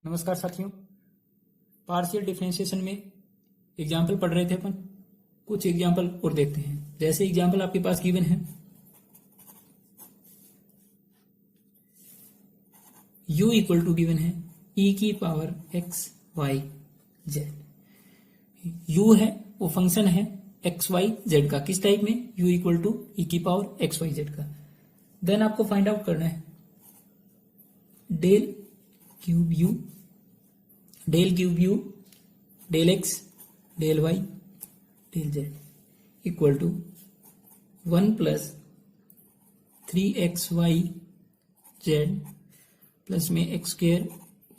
नमस्कार साथियों। Partial differentiation में एग्जाम्पल पढ़ रहे थे अपन। कुछ एग्जाम्पल और देखते हैं। जैसे एग्जाम्पल आपके पास गिवन है, u इक्वल टू गिवन है e की power x y z। u है वो फंक्शन है x y z का, किस टाइप में, u इक्वल टू e की पावर x y z का। देन आपको फाइंड आउट करना है del cube u del x del y del z equal to 1 plus 3xy z plus में x square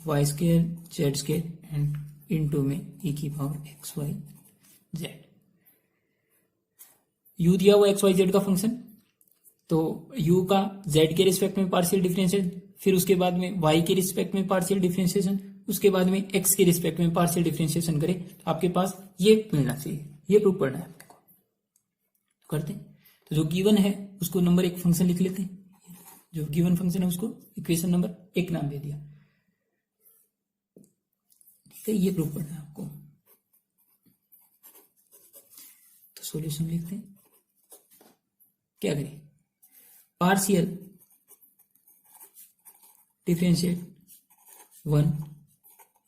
y square z square and into में e की power x y z। u दिया हुआ x y z का function, तो u का z के respect में पार्शियल डिफरेंशिएशन, फिर उसके बाद में y के रिस्पेक्ट में पार्शियल डिफरेंशिएशन, उसके बाद में x के रिस्पेक्ट में पार्शियल डिफरेंशिएशन करें तो आपके पास ये मिलना चाहिए। ये प्रूव करना है आपको। करते हैं। तो जो गिवन है उसको नंबर एक फंक्शन लिख लेते हैं। जो गिवन फंक्शन है उसको इक्वेशन नंबर 1 नाम दे दिया। ठीक है, ये प्रूव करना है आपको। तो सॉल्यूशन लिखते हैं। क्या करें, partial differentiate 1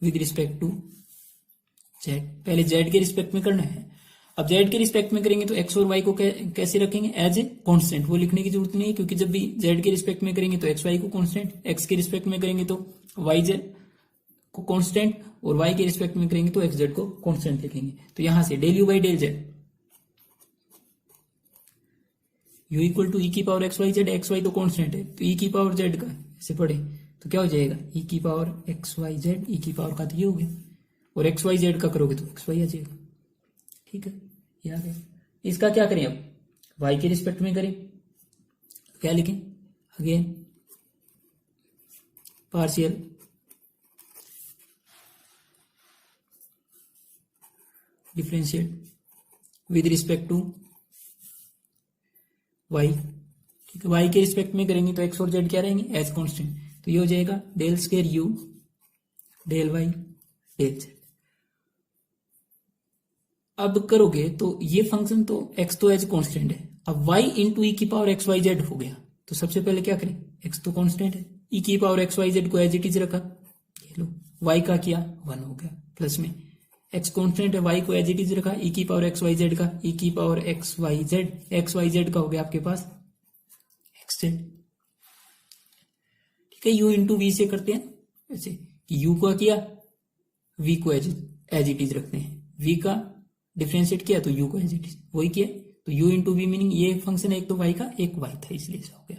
with respect to z। पहले z के रिस्पेक्ट में करना है। अब z के रिस्पेक्ट में करेंगे तो x और y को कैसे रखेंगे, एज ए कांस्टेंट। वो लिखने की जरूरत नहीं है, क्योंकि जब भी z के रिस्पेक्ट में करेंगे तो x y को कांस्टेंट, x के रिस्पेक्ट में करेंगे तो y z को कांस्टेंट और y के रिस्पेक्ट में करेंगे तो x z को कांस्टेंट लिखेंगे। तो यहां से del u by del z u equal to e की power x y z, x y तो कांस्टेंट है तो e की पावर z का ऐसे पढ़े तो क्या हो जाएगा, e की power x y z, e की पावर का तो ये हो गया, और x y z का करोगे तो x y आ जाएगा। ठीक है, ये आ गया। इसका क्या करें, अब y के रिस्पेक्ट में करें, क्या लिखें, again partial differentiate with respect to y। ठीक है, y के रिस्पेक्ट में करेंगे तो x और z क्या रहेंगे, एज कांस्टेंट। तो ये हो जाएगा del square u del y del z। अब करोगे तो ये फंक्शन तो x तो एज कांस्टेंट है, अब y इंटू ई की पावर x y z हो गया। तो सबसे पहले क्या करें, x तो कांस्टेंट है, e की पावर x y z को एज इट इज रखा, ये लो y का किया 1 हो गया, प्लस में x कांस्टेंट है, y को एज इट इज रखा, e की पावर x y z का, e की पावर x y z का हो गया आपके पास x z। ठीक है, u इंटू वी से करते हैं ऐसे कि u को किया, v को एज इट इज रखते हैं, v का डिफरेंशिएट किया तो u को एज इट इज वही किया। तो u इंटू वी मीनिंग ये फंक्शन है, एक तो y का एक y था, इसलिए ऐसा हो गया।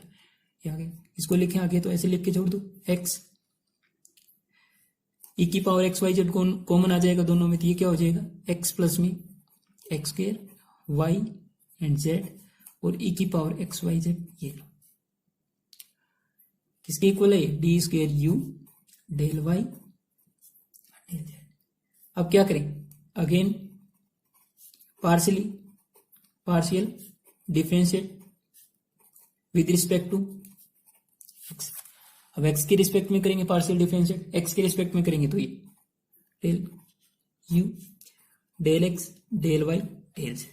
ये आ गया। इसको लिखे आगे तो ऐसे लिख के जोड़ दो, x e की power x y z common आ जाएगा दोनों में, तो ये क्या हो जाएगा, x प्लस में x square y and z और e की पावर x y z। ये लो किसके इक्वल है, d square u del y del z। अब क्या करें, again partial differentiate with respect to x। अब x के रिस्पेक्ट में करेंगे पार्शियल डिफरेंशिएट, x के रिस्पेक्ट में करेंगे तो ये del u del x del y del z।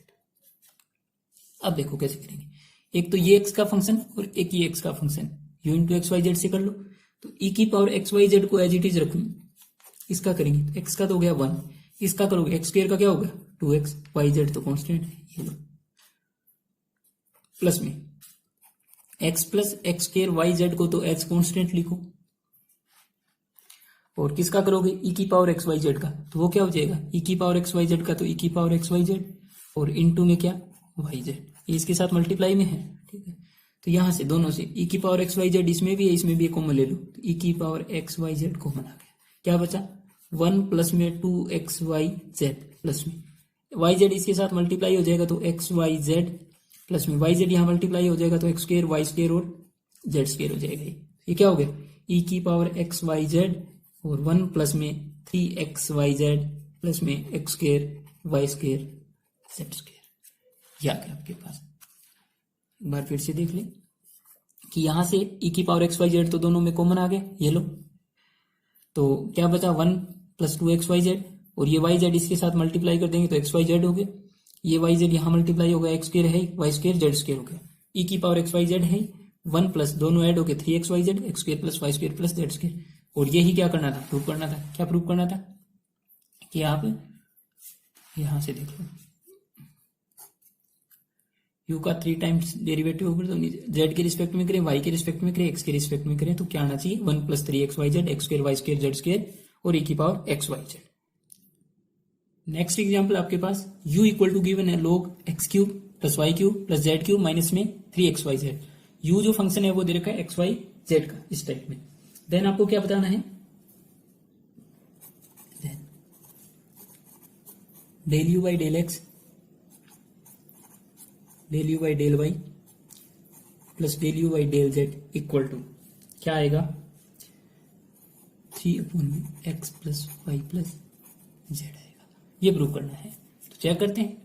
अब देखो कैसे करेंगे, एक तो ये x का फंक्शन और एक ये x का function, u into x y z से कर लो। तो e की पावर एक्स वाई जेड को एज इट इज रखूं, इसका करेंगे तो x का तो हो गया 1, इसका करोगे x स्क्वायर का क्या होगा 2x, वाई जेड तो कांस्टेंट है, ये लो प्लस में x plus x square y z को तो एज कांस्टेंट लिखो, और किसका करोगे e की पावर एक्स वाई जेड का, तो वो क्या हो जाएगा e की पावर एक्स वाई जेड का, तो e की पावर एक्स वाई जेड और इनटू में क्या वाई जेड, ये इसके साथ मल्टीप्लाई में है। ठीक है, तो यहां से दोनों से e की पावर एक्स वाई जेड इसमें भी है, इसमें भी कॉमन ले लो, तो e की power x y z common आ गया। क्या बचा 1 प्लस में 2x y z प्लस में y z इसके साथ मल्टीप्लाई हो जाएगा तो x y z प्लस में y z यहाँ मल्टीप्लाई हो जाएगा तो x स्क्वायर y स्क्वायर और z स्क्वायर हो जाएगा। ये क्या हो गया e की पावर x y z और 1 प्लस में 3x y z प्लस में x square y square z square. ये आ गया आपके पास। एक बार फिर से देख लें कि यहां से e की पावर एक्स वाई जेड तो दोनों में कॉमन आ गया, ये लो, तो क्या बचा 1 + 2xyz, और ये yz इसके साथ मल्टीप्लाई कर देंगे तो xyz हो गया, ये yz यहाँ मल्टीप्लाई हो गया, x स्क्वायर है y स्क्वायर z स्क्वायर हो गया, e की पावर xyz है 1 प्लस दोनों ऐड हो गए 3xyz x square plus y square plus z square. और यही क्या करना था, प्रूव करना था। क्या प्रूव करना था कि आप यहां से देख लो, u का 3 टाइम्स डेरिवेटिव होगा तो z के रिस्पेक्ट में करें, y के रिस्पेक्ट में करें, x के रिस्पेक्ट में करें, तो क्या आना चाहिए 1 + 3xyz x square y square z square और e की पावर xyz। नेक्स्ट एग्जाम्पल आपके पास u इक्वल टू गिवन है log x³ + y³ + z³ minus में 3xyz। u जो फंक्शन है वो दे रखा है xyz का इस टाइप में। देन आपको क्या बताना है, del u by del x del u by del y plus del u by del z equal to क्या आएगा 3/x + y + z आएगा। ये प्रूव करना है। तो चेक करते हैं,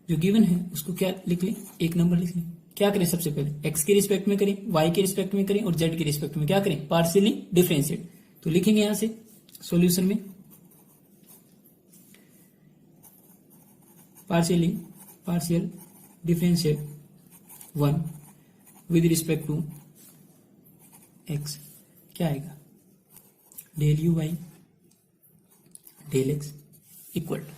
जो गिवन है उसको क्या लिख लें, एक नंबर लिख लें। क्या करें, सबसे पहले x के रिस्पेक्ट में करें, y के रिस्पेक्ट में करें और z के रिस्पेक्ट में क्या करें, पार्शियली डिफरेंशिएट। तो लिखेंगे यहां से सॉल्यूशन में partial differentiate 1 with respect to x, क्या आएगा del u by del x equal to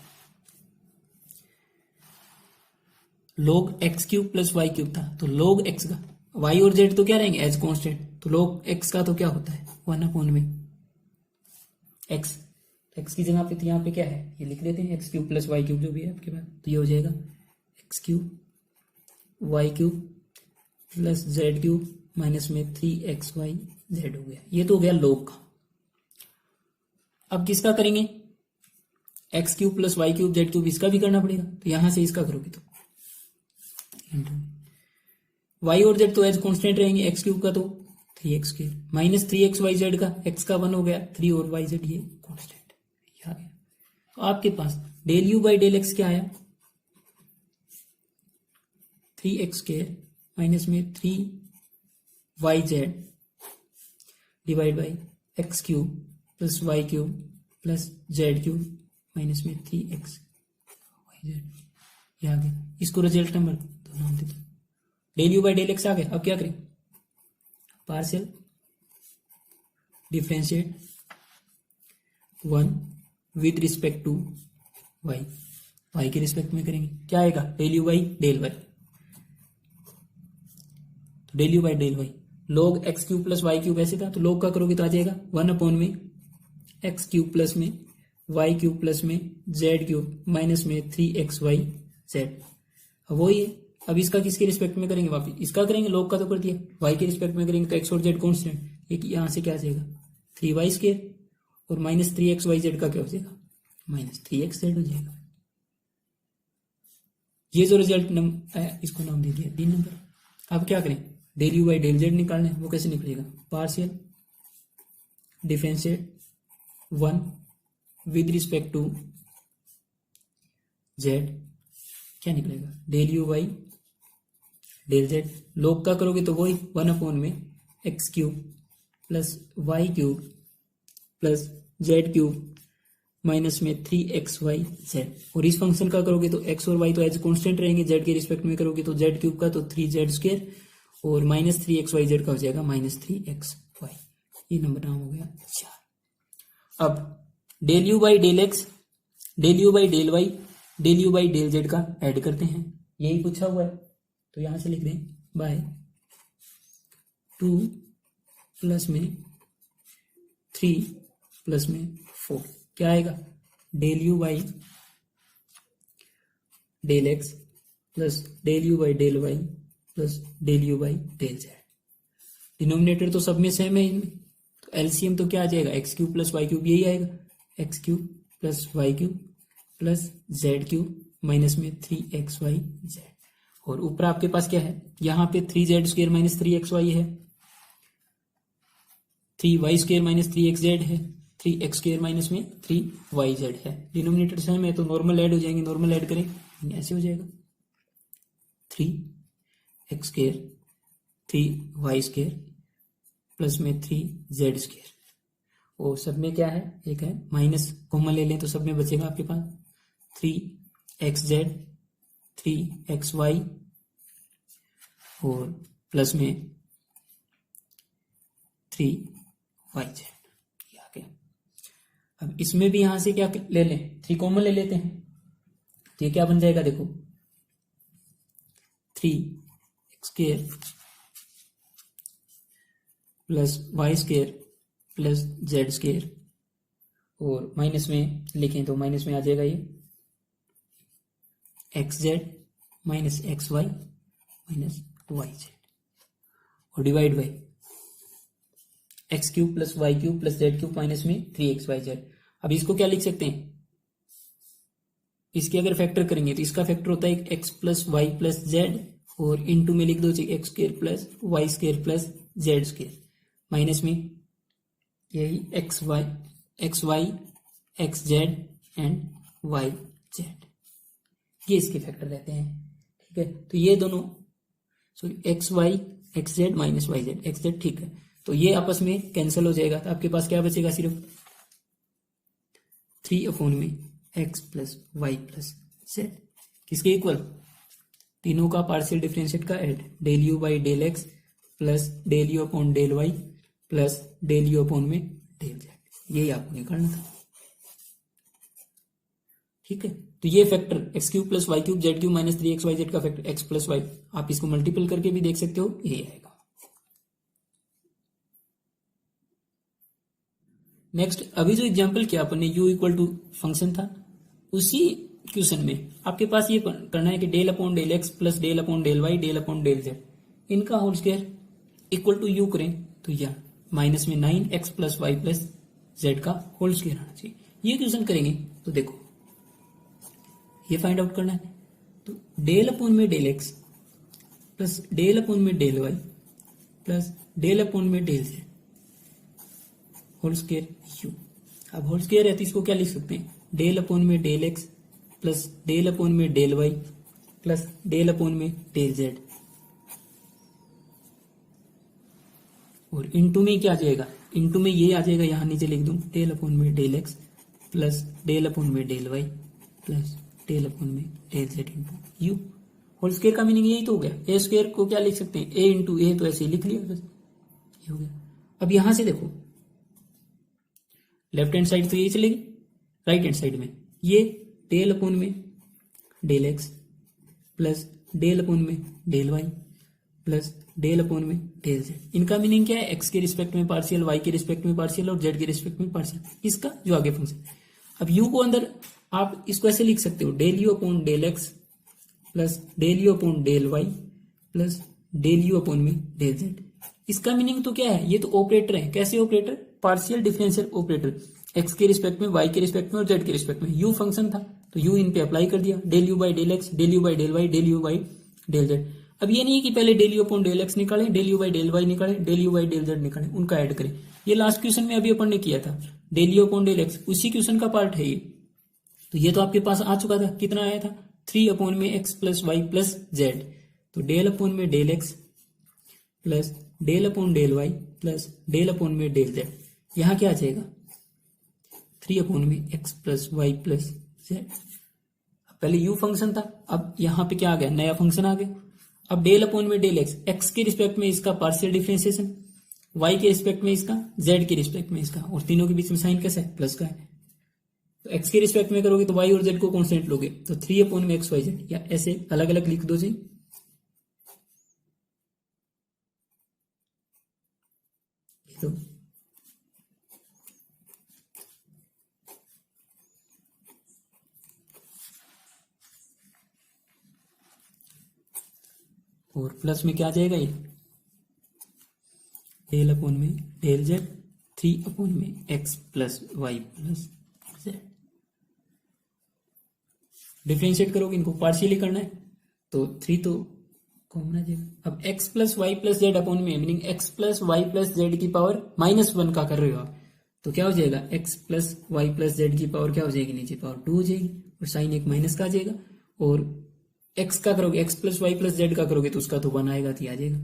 log x³ + y³ था, तो log x का y और z तो क्या रहेंगे एज कांस्टेंट, तो log x का तो क्या होता है 1 में x की जगह पे, तो यहाँ पे क्या है ये लिख देते हैं x³ + y³ जो भी है आपके पास, तो ये हो जाएगा x³ y³ + z³ माइनस में 3xyz हो गया। ये तो हो गया log का। अब किसका करेंगे, x³ + y³ z³ इसका भी करना पड़ेगा, तो यहां से इसका करोगे तो y और z तो एज कांस्टेंट रहेंगे, x³ का तो 3x² माइनस 3xyz का, x का 1 हो गया 3 और yz ये कांस्टेंट आ गया। तो आपके पास del u by del x क्या आया 3x² माइनस में 3yz divide by x³ + y³ + z³ minus में 3xyz, ये आ गया। इसको रिजल्ट नंबर तो नाम देते हैं, del u by del x आ गया। अब क्या करें, partial differentiate 1 with respect to y के रिस्पेक्ट में करेंगे, क्या आएगा del u by del y, तो del u by del y log x³ + y³ ऐसे था, तो log का करोगे तो आ जाएगा 1 में x³ प्लस में y³ प्लस में z³ माइनस में 3xyz। अब वही है, अब इसका किसके रिस्पेक्ट में करेंगे, वापिस इसका करेंगे, log का तो कर दिया, y के रिस्पेक्ट में करेंगे तो x और z कॉन्स्टेंट, एक यहां से क्या आ जाएगा 3y² और माइनस 3xyz का क्या हो जाएगा -3xz हो जाएगा। ये जो रिजल्ट इसको नाम दे दिया 3 नंबर। अब क्या करें, del u by del z निकालना है, वो कैसे निकलेगा, partial differentiate 1 with respect to z, क्या निकलेगा del u by del z, log का करोगे तो वही 1 में x³ + y³ + z³ माइनस में 3xyz, और इस फंक्शन का करोगे तो x और y तो एज कांस्टेंट रहेंगे, z के रिस्पेक्ट में करोगे तो z³ का तो 3z² और माइनस 3xyz का हो जाएगा -3xy। ये नंबर नाम हो गया 4। अब del u by del x del u by del y del u by del z का ऐड करते हैं, यही पूछा हुआ है, तो यहां से लिख दें बाय 2 प्लस में 3 प्लस में 4, क्या आएगा del u by del x plus del u by del y plus del u by del z। Denominator तो सब में सेम है इनमें, तो एलसीएम तो क्या आ जाएगा x³ + y³ यही आएगा, x³ + y³ + z³ माइनस में 3xyz, और ऊपर आपके पास क्या है, यहाँ पे 3z² माइनस 3xy है, 3y² माइनस 3xz है, 3x² माइनस में 3yz है। डिनोमिनेटर सेम है तो नॉर्मल ऐड हो जाएंगे, नॉर्मल ऐड करें ऐसे हो जाएगा 3x² 3y² प्लस में 3z² और सब में क्या है, एक है माइनस कॉमन ले लें तो सब में बचेगा आपके पास 3xz 3xy और प्लस में 3yz। ये आ गया। अब इसमें भी यहां से क्या ले लें, 3 कॉमन ले लेते हैं तो ये क्या बन जाएगा, देखो 3x² plus y² plus z² और माइनस में लिखें तो माइनस में आ जाएगा ये xz minus xy minus yz और divide by x³ plus y³ plus z³ minus में 3xyz। अब इसको क्या लिख सकते हैं, इसके अगर फैक्टर करेंगे तो इसका फैक्टर होता है x plus y plus z और इनटू में लिख दो x² plus y² plus z² minus में यही xy xz एंड yz, ये इसके फैक्टर रहते हैं। ठीक है, तो ये दोनों sorry xy xz minus yz xz, ठीक है, तो ये आपस में कैंसिल हो जाएगा। तो आपके पास क्या बचेगा, सिर्फ 3 में x plus y plus z, किसके इक्वल, तीनों का पार्शियल डिफरेंशिएट का add, del u by del x plus del u upon del y plus del u upon में डेल जेड, यही आपको निकालना था। ठीक है, तो ये factor x³ plus y³ z³ minus 3xyz का फैक्टर x प्लस वाई, आप इसको मल्टीपल करके भी देख सकते हो, यही आएगा। नेक्स्ट, अभी जो एग्जांपल किया अपन ने u इक्वल टू फंक्शन था, उसी क्वेश्चन में आपके पास ये करना है कि del upon del x plus del upon del y del upon del z, इनका whole square equal to u करें तो यह माइनस में 9x plus y plus z का होल स्क्वायर आना चाहिए। ये क्वेश्चन करेंगे तो देखो ये फाइंड आउट करना है, तो डेल अपॉन में del x plus del upon में del y plus del upon में del z whole square u। अब होल स्क्वायर है तो इसको क्या लिख सकते हैं, डेल अपॉन में del x plus del upon में del y plus del upon में डेल जेड और इनटू में क्या आ जाएगा, इनटू में ये आ जाएगा, यहां नीचे लिख दूं डेल अपॉन में del x plus del upon में del y plus del upon में del z into u. Whole square का मीनिंग यही तो हो गया, ए स्क्वायर को क्या लिख सकते हैं, ए इंटू ए, तो ऐसे ही लिख लिया बस, ये हो गया। अब यहां से देखो लेफ्ट हैंड साइड तो यही चलेगी, राइट हैंड साइड में ये डेल अपॉन में del x plus del upon में del y plus del upon में डेल जेड, इनका मीनिंग क्या है, एक्स के रिस्पेक्ट में पार्शियल, वाई के रिस्पेक्ट में पार्शियल और जेड के रिस्पेक्ट में पार्शियल, इसका जो आगे फंक्शन। अब यू को अंदर आप इसको ऐसे लिख सकते हो, del u upon del x plus del u upon del y plus del u upon में डेल जेड। इसका मीनिंग तो क्या है, ये तो ऑपरेटर है, कैसे operator, partial differential operator, x के रिस्पेक्ट में, वाई के रिस्पेक्ट में और जेड के रिस्पेक्ट में। यू फंक्शन था तो यू इन पे अप्लाई कर दिया, del u by del x, del u by del y, del u by del z. अब ये नहीं है कि पहले del u upon del x निकाले, del u by del y निकाले, del u by del z निकाले, उनका ऐड करें। ये लास्ट क्वेश्चन में अभी अपन ने किया था, del u upon del x, उसी क्वेश्चन का पार्ट है ये। तो ये तो आपके पास आ चुका था, कितना आया था, 3 अपॉन में x plus y plus z, तो डेल अपॉन में del x plus del upon del y plus del upon में डेल जेड, यहां क्या आ जाएगा 3 अपॉन में x plus y plus z. पहले यू फंक्शन था, अब यहां पे क्या आ गया, नया फंक्शन आ गया। अब डेल अपॉन में डेल एक्स, एक्स के रिस्पेक्ट में इसका पार्शियल डिफरेंशिएशन, वाई के रिस्पेक्ट में इसका, जेड के रिस्पेक्ट में इसका, और तीनों के बीच में साइन कैसा है, प्लस का है। तो एक्स के रिस्पेक्ट में करोगे तो वाई और जेड को कांस्टेंट लोगे, तो 3 अपॉन में एक्स वाई जेड, या ऐसे अलग अलग लिख दो जी। तो और प्लस में क्या आ जाएगा, ये डेल अपॉन में डेल जेड 3 अपॉन में x plus y plus z. Differentiate करोगे, इनको पार्शियली करना है, तो 3 तो कॉमन आ जाएगा। अब x plus y plus z upon में, meaning x plus y plus z की पावर -1 का कर रहे हो आप, तो क्या हो जाएगा, x plus y plus z की पावर क्या हो जाएगी, नीचे पावर 2 हो जाएगी, और साइन एक माइनस का आ जाएगा। और एक्स का करोगे, x plus y plus z का करोगे तो उसका तो 1 आएगा, तो आ जाएगा।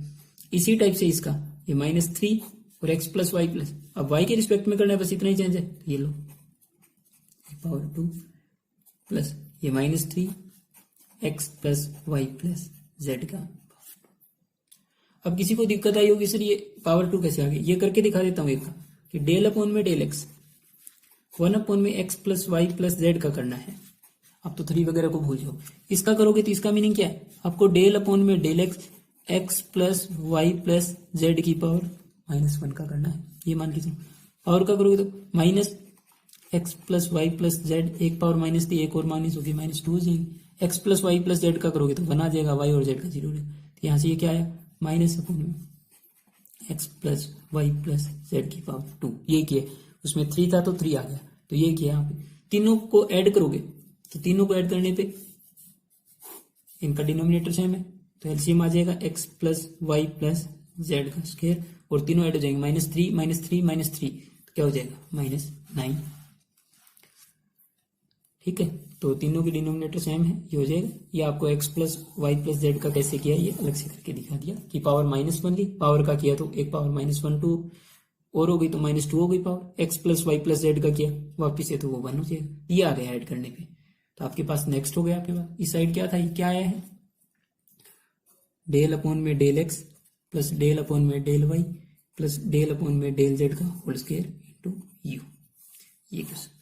इसी टाइप से इसका ये -3 और एक्स प्लस वाई प्लस, अब वाई के रिस्पेक्ट में करना है, बस इतना ही चेंज है। तो ये लो पावर 2 प्लस ये -3 x plus y plus z का। अब किसी को दिक्कत आई होगी सर ये पावर 2 कैसे आ गई, ये करके दिखा देता हूँ एक कि डेल अपॉन में डेल एक्स 1 अपॉन में x plus y plus z का करना है। अब तो 3 वगैरह को भूल जाओ, इसका करोगे तो इसका मीनिंग क्या है, आपको डेल अपॉन में del x x plus y plus z की पावर -1 का करना है। ये मान के चलो पावर का करोगे तो minus x plus y plus z, एक पावर माइनस थी एक और माइनस होगी -2 हो जाएगी। X plus y plus z का करोगे तो 1 आ जाएगा, वाई और जेड का 0 है। तो यहाँ से ये क्या आया माइनस अपॉन में x plus y plus z की पावर 2, ये किया। उसमें 3 था तो 3 आ गया, तो ये किया। यहाँ पे तीनों को ऐड करोगे तो तीनों को ऐड करने पे इनका डिनोमिनेटर सेम है, तो एलसीएम आ जाएगा x plus y plus z का स्क्वायर, और तीनों ऐड हो जाएंगे -3 -3 -3, तो क्या हो जाएगा -9। ठीक है, तो तीनों के डिनोमिनेटर सेम है, ये हो जाएगा। ये आपको x plus y plus z का कैसे किया ये अलग से करके दिखा दिया कि पावर -1 ली, पावर का किया तो एक पावर -1 2 और हो गई तो -2 हो गई power. X plus y plus z का किया वापिस है तो वो 1 हो जाएगा। ये आ गया ऐड करने पे, तो आपके पास नेक्स्ट हो गया। आपके पास इस साइड क्या था, ये क्या आया है डेल अपॉन में del x plus del upon में del y plus del upon में डेल जेड का होल स्क्वायर इंटू यू। ये क्वेश्चन